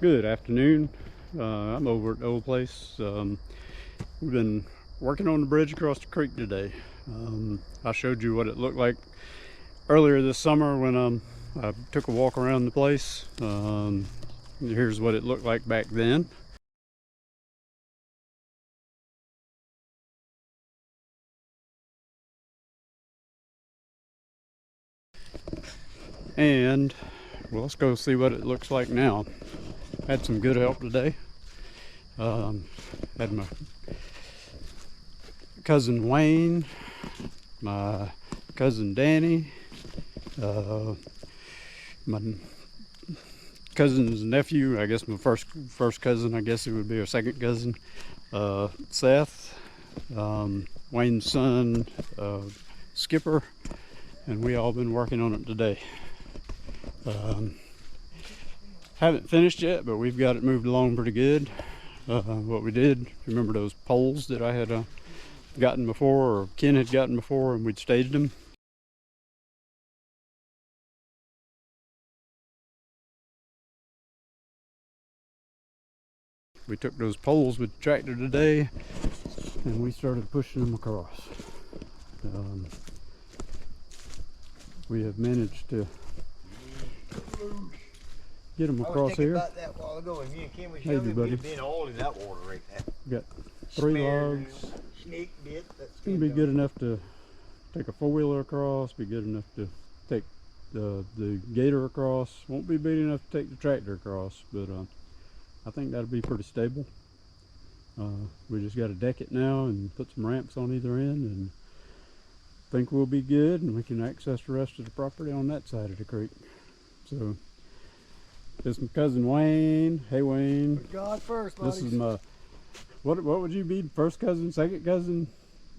Good afternoon. I'm over at the old place. We've been working on the bridge across the creek today. I showed you what it looked like earlier this summer when I took a walk around the place. Here's what it looked like back then. And well, let's go see what it looks like now. Had some good help today. Had my cousin Wayne, my cousin Danny, my cousin's nephew, I guess my first cousin, I guess it would be, or second cousin, Seth, Wayne's son, Skipper, and we all been working on it today. Haven't finished yet, but we've got it moved along pretty good. What we did, remember those poles that I had gotten before, or Ken had gotten before, and we'd staged them? We took those poles with the tractor today and we started pushing them across. We have managed to get them across here. About that while ago, and me and Kim was Hey, showing buddy. we've been all in that water right there. We got 3 logs. Snake bit. It's gonna be good enough to take a 4-wheeler across. Be good enough to take the gator across. Won't be big enough to take the tractor across, but I think that'll be pretty stable. We just got to deck it now and put some ramps on either end, and think we'll be good, and we can access the rest of the property on that side of the creek. So this is my cousin Wayne. Hey Wayne. Put God first, buddy. This is my what would you be? First cousin, second cousin?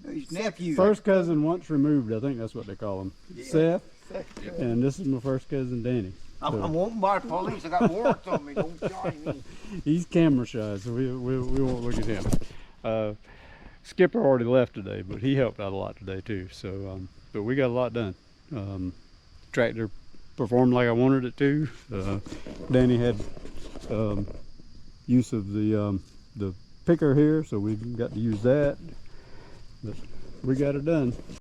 His nephew. First cousin once removed, I think that's what they call him. Yeah. Seth. Yeah. And this is my first cousin Danny. I'm wanting by the police. I got warrants on me. Don't charge me. He's camera shy, so we won't look at him. Skipper already left today, but he helped out a lot today too. So, but we got a lot done. Tractor performed like I wanted it to. Danny had use of the picker here, so we got to use that. But we got it done.